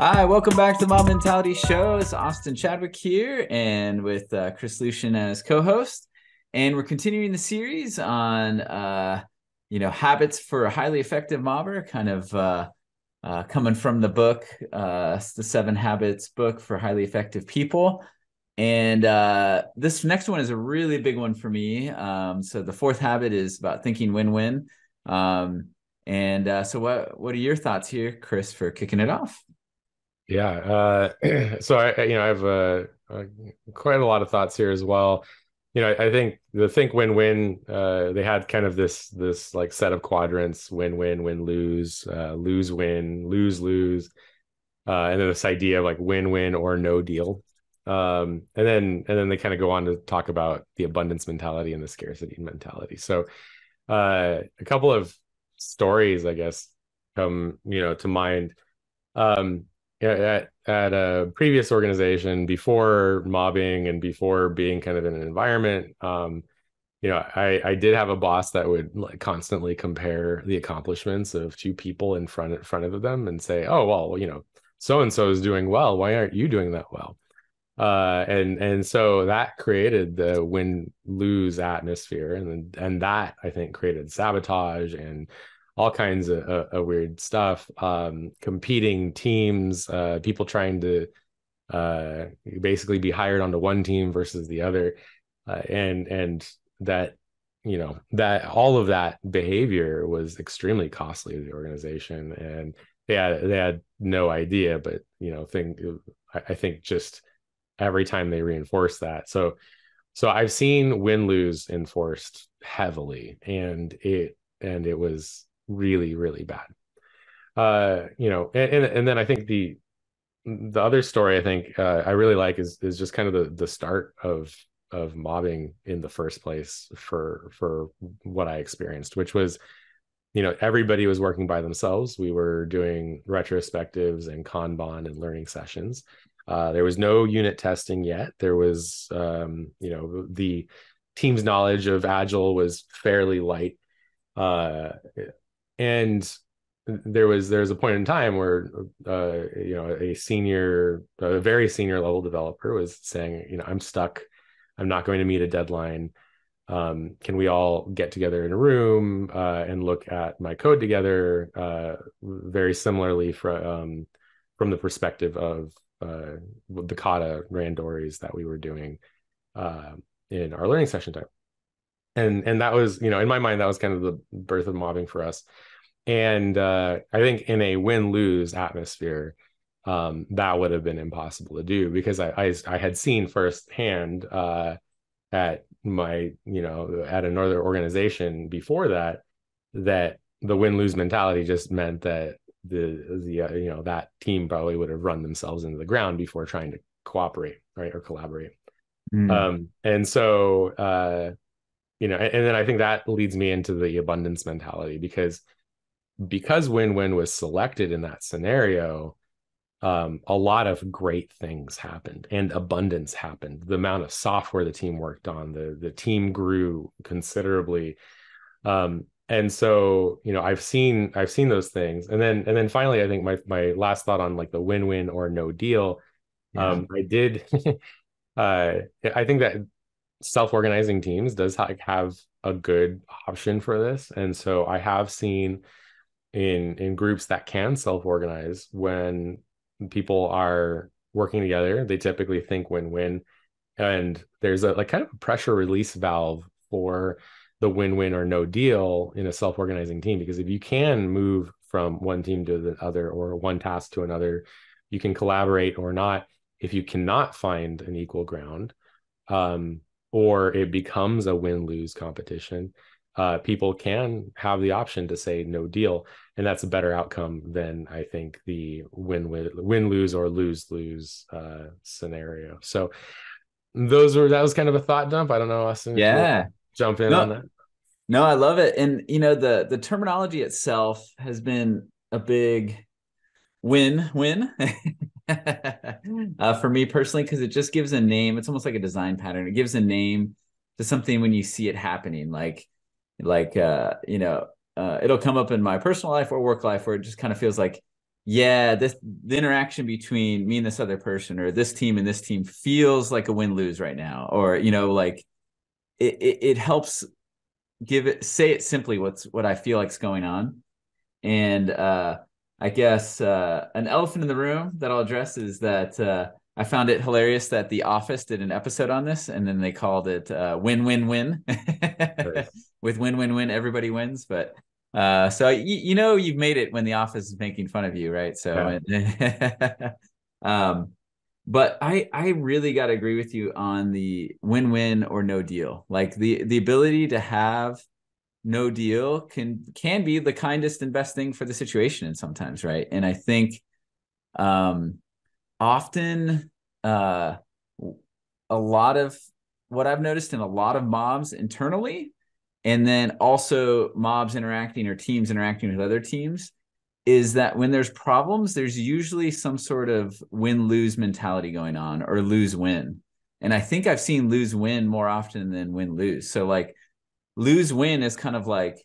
Hi, welcome back to the Mob Mentality Show. It's Austin Chadwick here, and with Chris Lucian as co-host. And we're continuing the series on, habits for a highly effective mobber, kind of coming from the book, the 7 Habits book for highly effective people. And this next one is a really big one for me. So the 4th habit is about thinking win-win. So what are your thoughts here, Chris, for kicking it off? Yeah. So I have quite a lot of thoughts here as well. I think the think win-win, they had kind of this like set of quadrants: win-win, win-lose, lose-win, lose-lose, and then this idea of like win-win or no deal. And then they kind of go on to talk about the abundance mentality and the scarcity mentality. So a couple of stories, I guess, come to mind. Um, yeah, at a previous organization before mobbing and before being kind of in an environment, I did have a boss that would like constantly compare the accomplishments of 2 people in front of them and say, oh well, so and so is doing well, why aren't you doing that well? And so that created the win lose atmosphere, and that I think created sabotage and all kinds of weird stuff. Competing teams, people trying to basically be hired onto one team versus the other, and that that all of that behavior was extremely costly to the organization, and they had no idea, but I think just every time they reinforce that. So I've seen win lose enforced heavily, and it was really, really bad. And then I think the other story I think I really like is just kind of the start of mobbing in the first place for what I experienced, which was everybody was working by themselves. We were doing retrospectives and Kanban and learning sessions. There was no unit testing yet. There was, the team's knowledge of Agile was fairly light. And there was a point in time where, a very senior level developer was saying, I'm stuck. I'm not going to meet a deadline. Can we all get together in a room and look at my code together? Very similarly from the perspective of the kata randoris that we were doing in our learning session time. And that was, in my mind, that was kind of the birth of mobbing for us. And I think in a win-lose atmosphere, that would have been impossible to do, because I had seen firsthand at at another organization before that the win-lose mentality just meant that that team probably would have run themselves into the ground before trying to cooperate, right, or collaborate. Mm. And so and then I think that leads me into the abundance mentality, because win-win was selected in that scenario. A lot of great things happened and abundance happened. The amount of software the team worked on, the team grew considerably. And so I've seen those things. And then finally, I think my last thought on like the win-win or no deal. Yeah. I did I think that self-organizing teams does have a good option for this. And so I have seen in groups that can self-organize, when people are working together, they typically think win-win, and there's a like kind of a pressure release valve for the win-win or no deal in a self-organizing team, because if you can move from one team to the other or one task to another, you can collaborate or not. If you cannot find an equal ground, um, or it becomes a win-lose competition, people can have the option to say no deal, and that's a better outcome than I think the win-lose or lose-lose scenario. So that was kind of a thought dump. I don't know, Austin, if you want to Yeah. jump in on No, that. no, I love it. And the terminology itself has been a big win for me personally, because it just gives a name. It's almost like a design pattern. It gives a name to something when you see it happening. It'll come up in my personal life or work life, where it just kind of feels like yeah, the interaction between me and this other person, or this team and this team, feels like a win-lose right now. Or, like it helps say it simply what I feel like's going on. And I guess an elephant in the room that I'll address is that I found it hilarious that The Office did an episode on this, and then they called it "Win Win Win." Nice. With win win win, everybody wins. But so you've made it when The Office is making fun of you, right? Yeah. So, um, but I really got to agree with you on the win win or no deal. Like the ability to have no deal can be the kindest and best thing for the situation, and sometimes, right? And I think um often uh a lot of what I've noticed in a lot of mobs internally, and then also mobs interacting or teams interacting with other teams, is that when there's problems, there's usually some sort of win-lose mentality going on, or lose-win. And I think I've seen lose-win more often than win-lose. So like lose-win is kind of like,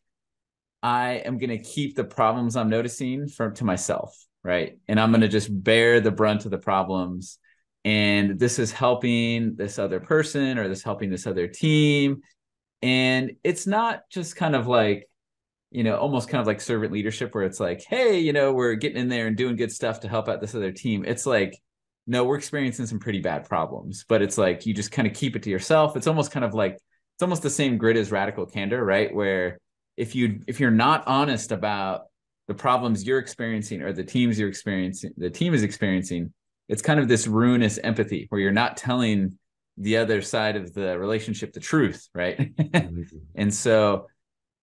I am going to keep the problems I'm noticing to myself, right? And I'm going to just bear the brunt of the problems. And this is helping this other person, or this helping this other team. And it's not just kind of like, almost kind of like servant leadership, where it's like, hey, we're getting in there and doing good stuff to help out this other team. It's like, no, we're experiencing some pretty bad problems, but it's like, you just kind of keep it to yourself. It's almost kind of like, it's almost the same grit as radical candor, right? Where if you're not honest about the problems you're experiencing, or the team is experiencing, it's kind of this ruinous empathy, where you're not telling the other side of the relationship the truth, right? Mhm. And so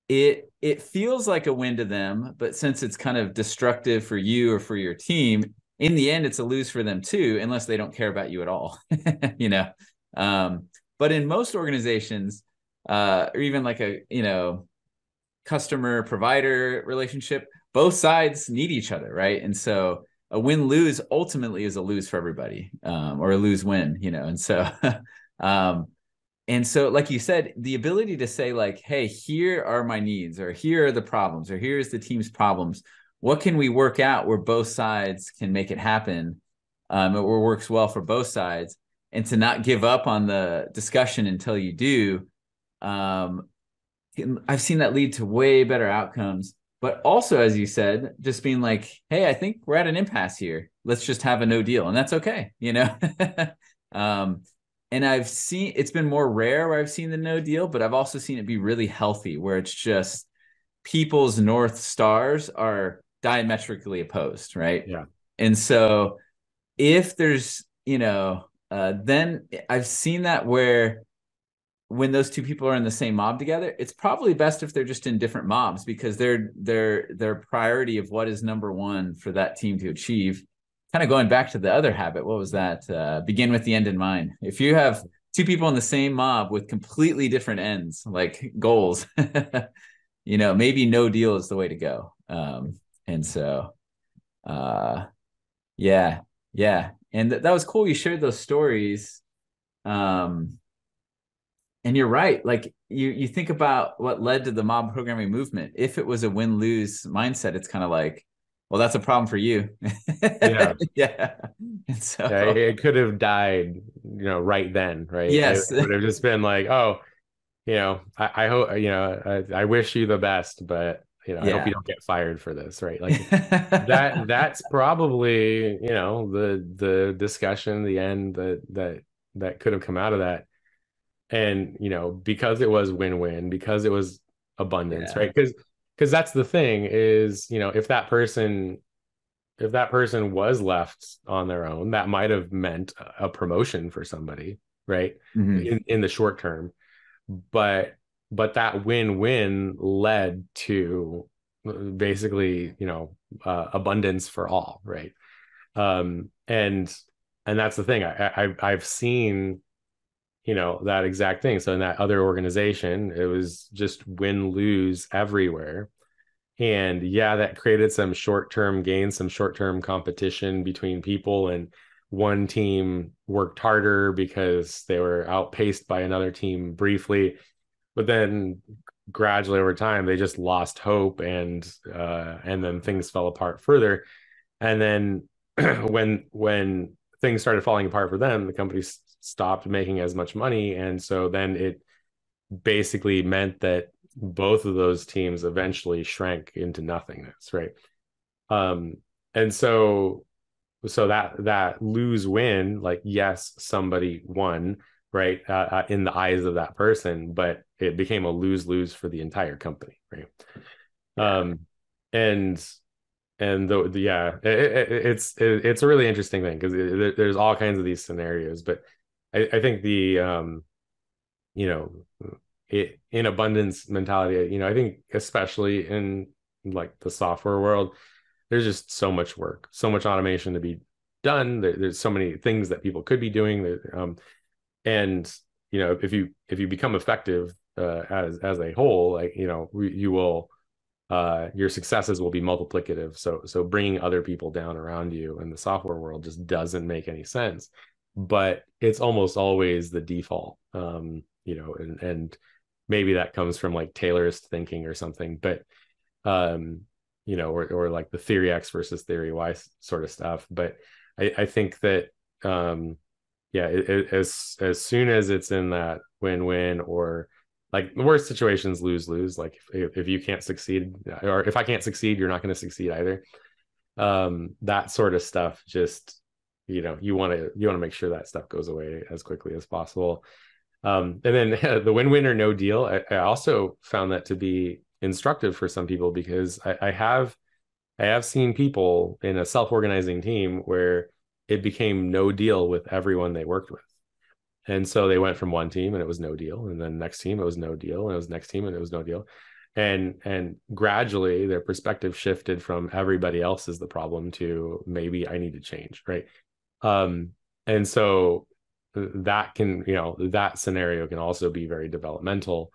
it feels like a win to them, but since it's kind of destructive for you or for your team, in the end it's a lose for them too, unless they don't care about you at all. you know but in most organizations, or even like a customer provider relationship, both sides need each other, right? And so a win lose ultimately is a lose for everybody, or a lose win, and so um and so, like you said, the ability to say, like, hey, here are my needs, or here are the problems, or here's the team's problems. What can we work out where both sides can make it happen, or works well for both sides? And to not give up on the discussion until you do. Um, I've seen that lead to way better outcomes. But also, as you said, just being like, hey, I think we're at an impasse here. Let's just have a no deal. And that's okay. um, and I've seen, it's been more rare where I've seen the no deal, but I've also seen it be really healthy, where it's just people's North Stars are diametrically opposed, right? Yeah. And so if there's, then I've seen that where when those two people are in the same mob together, it's probably best if they're just in different mobs, because their priority of what is number one for that team to achieve. Kind of going back to the other habit, what was that? Begin with the end in mind. If you have two people in the same mob with completely different ends, like goals, maybe no deal is the way to go. And so, uh, yeah, yeah, and that was cool. You shared those stories. Um, and you're right. Like you think about what led to the mob programming movement. If it was a win-lose mindset, it's kind of like, well, that's a problem for you. Yeah. Yeah. And Yeah. so, It could have died, right then, right? It yes. would have just been like, oh, I hope, I wish you the best, but I hope you Yeah. don't get fired for this, right? Like that's probably, the discussion, the end that could have come out of that. And, because it was win-win, because it was abundance, Yeah. right? Because that's the thing is, if that person was left on their own, that might have meant a promotion for somebody, right? Mhm. In the short term. But that win-win led to basically, abundance for all, right? And that's the thing. I've seen, that exact thing. So in that other organization, it was just win-lose everywhere. And yeah, that created some short-term gains, some short-term competition between people. And one team worked harder because they were outpaced by another team briefly. But then gradually over time, they just lost hope, and then things fell apart further. And then when things started falling apart for them, the company stopped making as much money, and so then it basically meant that both of those teams eventually shrank into nothingness, right? Um, and so that lose win, like, yes, somebody won, right, in the eyes of that person, but it became a lose lose for the entire company, right? Yeah. um and yeah, it's a really interesting thing because there's all kinds of these scenarios, but I think the you know in abundance mentality, I think especially in like the software world, there's just so much work, so much automation to be done. There's so many things that people could be doing. And if you become effective as a whole, like, you will your successes will be multiplicative. So bringing other people down around you in the software world just doesn't make any sense. But it's almost always the default. And maybe that comes from like Taylorist thinking or something, but or like the theory X versus theory Y sort of stuff. But I think that yeah, as soon as it's in that win-win, or like the worst situations, lose-lose, like if you can't succeed, or if I can't succeed, you're not going to succeed either. That sort of stuff, just, you want to make sure that stuff goes away as quickly as possible. And then the win-win or no deal, I also found that to be instructive for some people, because I have seen people in a self-organizing team where it became no deal with everyone they worked with. And so they went from one team and it was no deal, and then next team it was no deal, and it was next team and it was no deal. And gradually their perspective shifted from everybody else is the problem to maybe I need to change, right? And so that scenario can also be very developmental,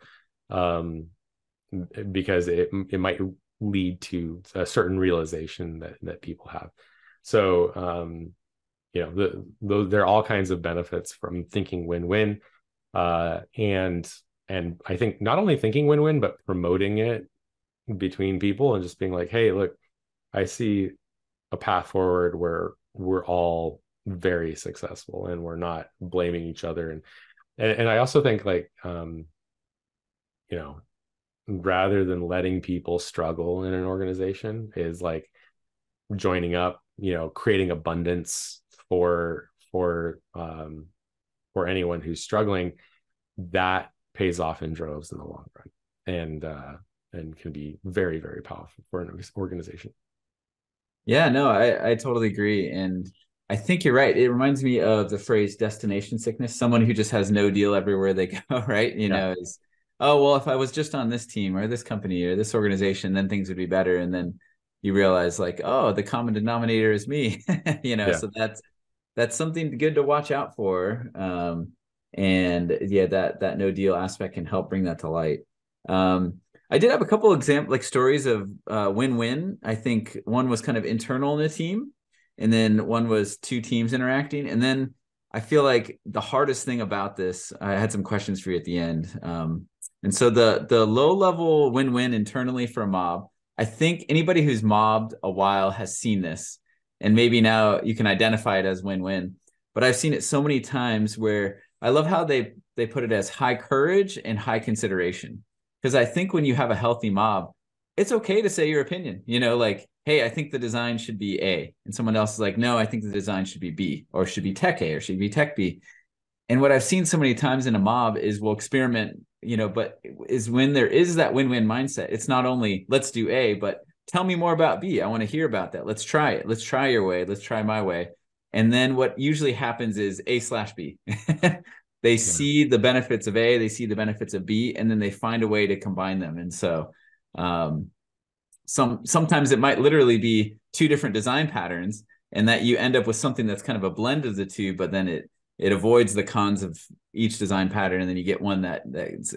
um, because it might lead to a certain realization that people have. So there are all kinds of benefits from thinking win-win, and I think not only thinking win-win but promoting it between people and just being like, hey, look, I see a path forward where we're all very successful and we're not blaming each other. And I also think, like, rather than letting people struggle in an organization, is like joining up, creating abundance for anyone who's struggling. That pays off in droves in the long run, and can be very, very powerful for an organization. Yeah, no, I totally agree. And I think you're right. It reminds me of the phrase destination sickness, someone who just has no deal everywhere they go, right? Yeah. Is, oh, well, if I was just on this team or this company or this organization, then things would be better. And then you realize, like, oh, the common denominator is me, Yeah. so that's something good to watch out for. And yeah, that no deal aspect can help bring that to light. I did have a couple example like stories of win-win. I think one was kind of internal in the team, and then one was two teams interacting. And then I feel like the hardest thing about this, I had some questions for you at the end. And so the low level win-win internally for a mob, I think anybody who's mobbed a while has seen this, and maybe now you can identify it as win-win. But I've seen it so many times where I love how they put it as high courage and high consideration. Because I think when you have a healthy mob, it's okay to say your opinion. Like, hey, I think the design should be A. And someone else is like, no, I think the design should be B, or should be tech A, or should be tech B. And what I've seen so many times in a mob is we'll experiment, but is when there is that win-win mindset. It's not only let's do A, but tell me more about B. I want to hear about that. Let's try it. Let's try your way. Let's try my way. And then what usually happens is A/B. They Yeah. see the benefits of A, they see the benefits of B, and then they find a way to combine them. And so sometimes it might literally be two different design patterns, and that you end up with something that's kind of a blend of the two, but then it avoids the cons of each design pattern, and then you get one that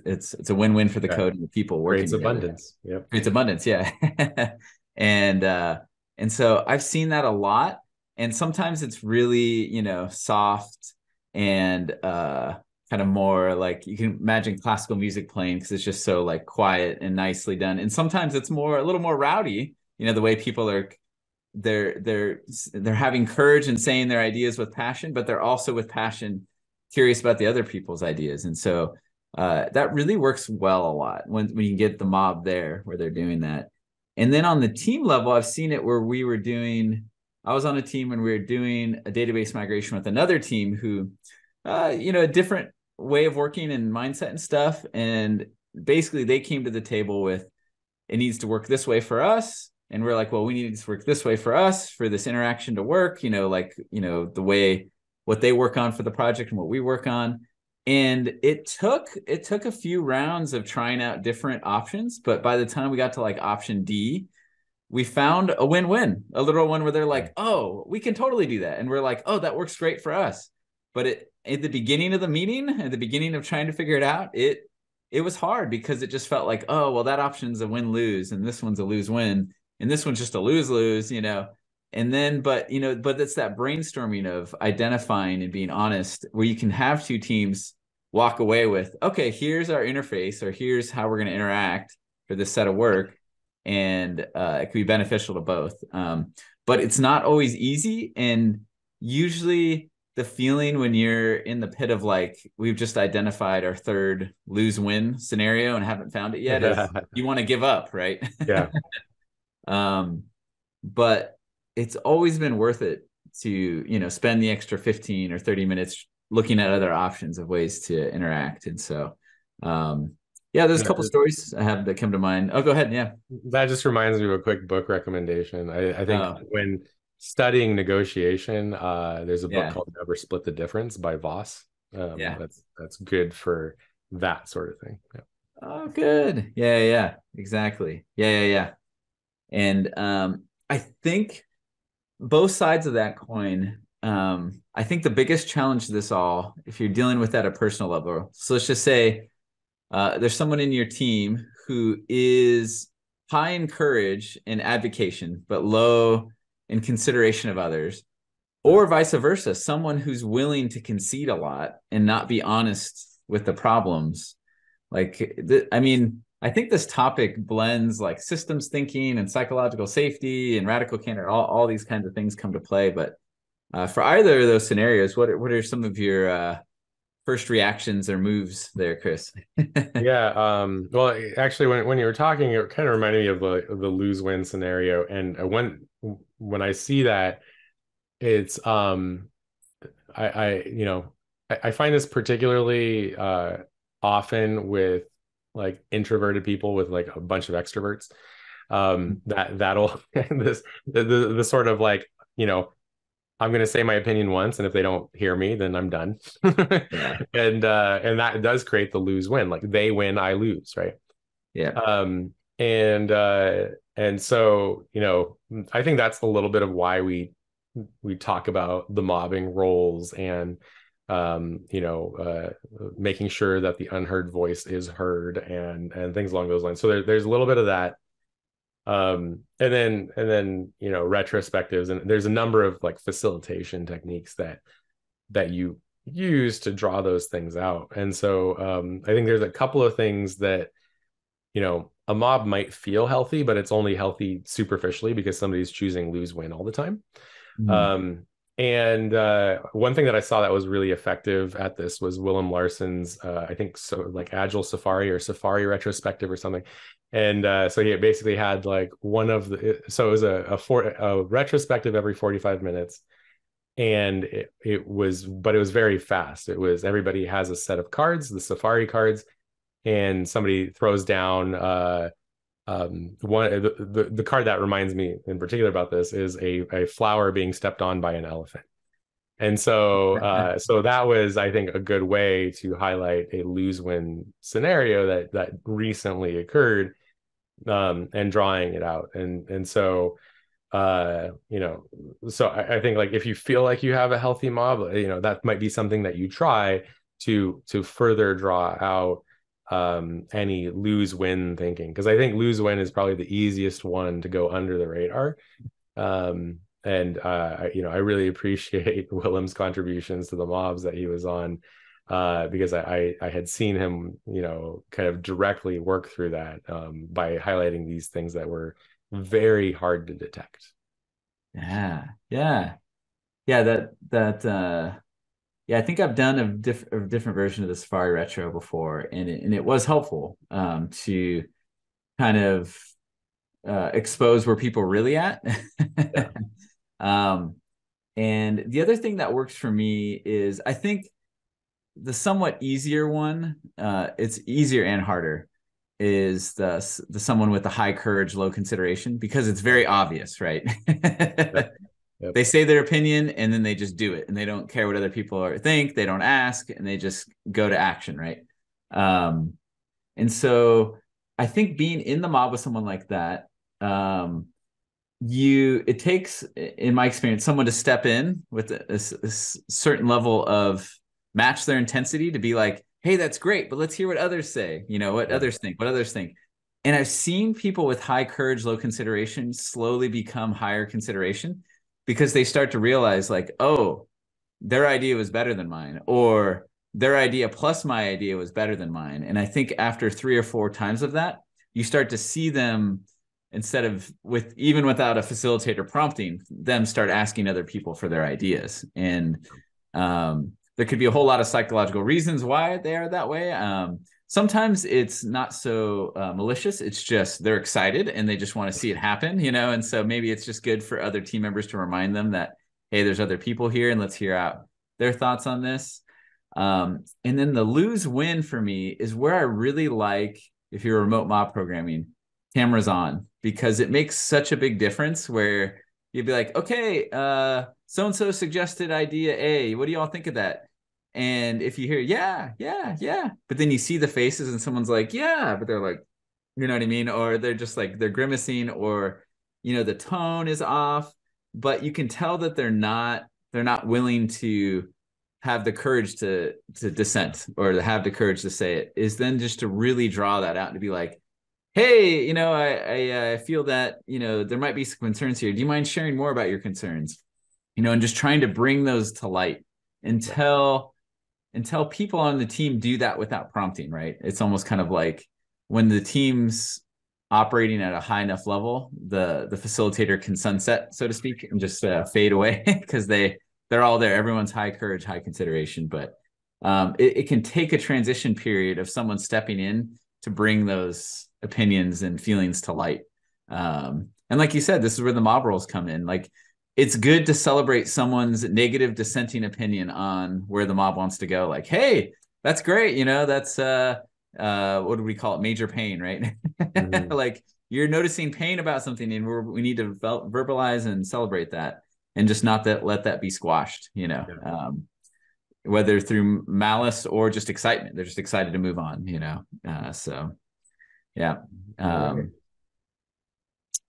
it's a win-win for the Yeah. code and the people working Creates together. abundance. Yep. Creates abundance, yeah. And so I've seen that a lot, and sometimes it's really soft and kind of more like you can imagine classical music playing, because it's just so like quiet and nicely done. And sometimes it's a little more rowdy, the way people are they're having courage and saying their ideas with passion, but they're also with passion curious about the other people's ideas. And so that really works well a lot when you get the mob there where they're doing that. And then on the team level, I've seen it where I was on a team when we were doing a database migration with another team who, a different way of working and mindset and stuff. And basically they came to the table with, it needs to work this way for us. And we're like, well, we need to work this way for us for this interaction to work, the way what they work on for the project and what we work on. And it took a few rounds of trying out different options. But by the time we got to like option D, we found a win-win, a literal one where they're like, oh, we can totally do that. And we're like, oh, that works great for us. But at the beginning of the meeting, at the beginning of trying to figure it out, it was hard because it just felt like, oh, well, that option's a win-lose and this one's a lose-win. And this one's just a lose-lose, and then, but it's that brainstorming of identifying and being honest where you can have two teams walk away with, okay, here's our interface or here's how we're going to interact for this set of work. And it can be beneficial to both. But it's not always easy. And usually the feeling when you're in the pit of like, we've just identified our third lose-win scenario and haven't found it yet, is you want to give up, right? Yeah. But it's always been worth it to, spend the extra 15 or 30 minutes looking at other options of ways to interact. And so, there's a couple stories I have that come to mind. Oh, go ahead. Yeah. That just reminds me of a quick book recommendation. I think when studying negotiation, there's a book called Never Split the Difference by Voss. That's good for that sort of thing. Yeah. Oh, good. Yeah, exactly. Yeah. And I think both sides of that coin, I think the biggest challenge to this all, if you're dealing with that at a personal level, so let's just say there's someone in your team who is high in courage and advocation, but low in consideration of others, or vice versa, someone who's willing to concede a lot and not be honest with the problems. I think this topic blends like systems thinking and psychological safety and radical candor. All these kinds of things come to play. But for either of those scenarios, what are some of your first reactions or moves there, Chris? Yeah. Well, actually, when you were talking, it kind of reminded me of the lose-win scenario. And when I see that, it's I find this particularly often with like introverted people with like a bunch of extroverts, that'll the sort of like, I'm going to say my opinion once, and if they don't hear me, then I'm done. Yeah. And that does create the lose-win, like they win, I lose, right? Yeah. And so, I think that's a little bit of why we talk about the mobbing roles and making sure that the unheard voice is heard and things along those lines. So there's a little bit of that. And then retrospectives, and there's a number of like facilitation techniques that you use to draw those things out. And so I think there's a couple of things that a mob might feel healthy, but it's only healthy superficially because somebody's choosing lose-win all the time. And one thing that I saw that was really effective at this was Willem Larson's, I think so, like Agile Safari or Safari retrospective or something. And so he basically had like so it was a retrospective every 45 minutes. And it was very fast. It was, everybody has a set of cards, the Safari cards, and somebody throws down the card that reminds me in particular about this is a flower being stepped on by an elephant. And so so that was, I think, a good way to highlight a lose-win scenario that recently occurred, and drawing it out. And so so I think like if you feel like you have a healthy mob, that might be something that you try to further draw out any lose-win thinking, because I think lose-win is probably the easiest one to go under the radar. I really appreciate Willem's contributions to the mobs that he was on, because I had seen him kind of directly work through that by highlighting these things that were very hard to detect. Yeah. Yeah. Yeah. Yeah, I think I've done a different version of the Safari Retro before, and it was helpful to kind of expose where people are really at. Yeah. um, and the other thing that works for me is I think the somewhat easier one, it's easier and harder, is the someone with the high courage, low consideration, because it's very obvious, right? Yep. Yep. They say their opinion and then they just do it, and they don't care what other people think. They don't ask, and they just go to action, right? Um, and so I think being in the mob with someone like that, um, it takes, in my experience, someone to step in with a certain level of match their intensity to be like, hey, that's great, but let's hear what others say, what Yeah. others think, what others think. And I've seen people with high courage, low consideration slowly become higher consideration because they start to realize, like, oh, their idea was better than mine, or their idea plus my idea was better than mine. And I think after 3 or 4 times of that, you start to see them, instead of even without a facilitator prompting them, start asking other people for their ideas. And there could be a whole lot of psychological reasons why they are that way. Sometimes it's not so malicious. It's just they're excited and they just want to see it happen, and so maybe it's just good for other team members to remind them that, hey, there's other people here and let's hear out their thoughts on this. And then the lose win for me is where I really like, if you're remote mob programming, cameras on, because it makes such a big difference where you'd be like, okay, so-and-so suggested idea A. What do y'all think of that? And if you hear, yeah, yeah, yeah, but then you see the faces and someone's like, yeah, but they're like, you know what I mean? Or they're just like, they're grimacing, or, the tone is off, but you can tell that they're not willing to have the courage to dissent, or to have the courage to say it, is then just to really draw that out and to be like, hey, I feel that, there might be some concerns here. Do you mind sharing more about your concerns? And just trying to bring those to light until people on the team do that without prompting, right? It's almost kind of like when the team's operating at a high enough level, the facilitator can sunset, so to speak, and just fade away because they're all there. Everyone's high courage, high consideration, but it can take a transition period of someone stepping in to bring those opinions and feelings to light. And like you said, this is where the mob roles come in. Like, it's good to celebrate someone's negative dissenting opinion on where the mob wants to go. Like, hey, that's great. That's what do we call it? Major pain, right? Mhm. Like, you're noticing pain about something, and we need to verbalize and celebrate that, and just not let that be squashed. Yeah. Whether through malice or just excitement. They're just excited to move on. So yeah. All right. Um,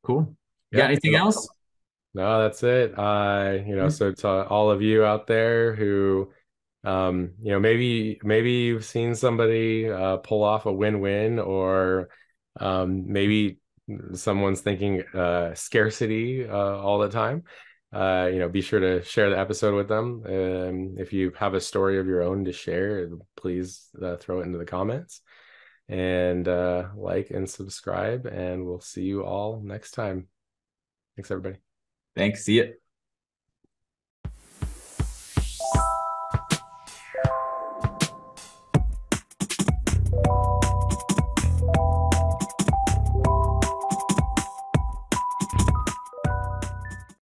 cool. You got Yeah. anything else? No, that's it. So to all of you out there who, maybe you've seen somebody pull off a win-win, or maybe someone's thinking scarcity all the time. Be sure to share the episode with them. If you have a story of your own to share, please throw it into the comments, and like and subscribe, and we'll see you all next time. Thanks, everybody. Thanks. See you.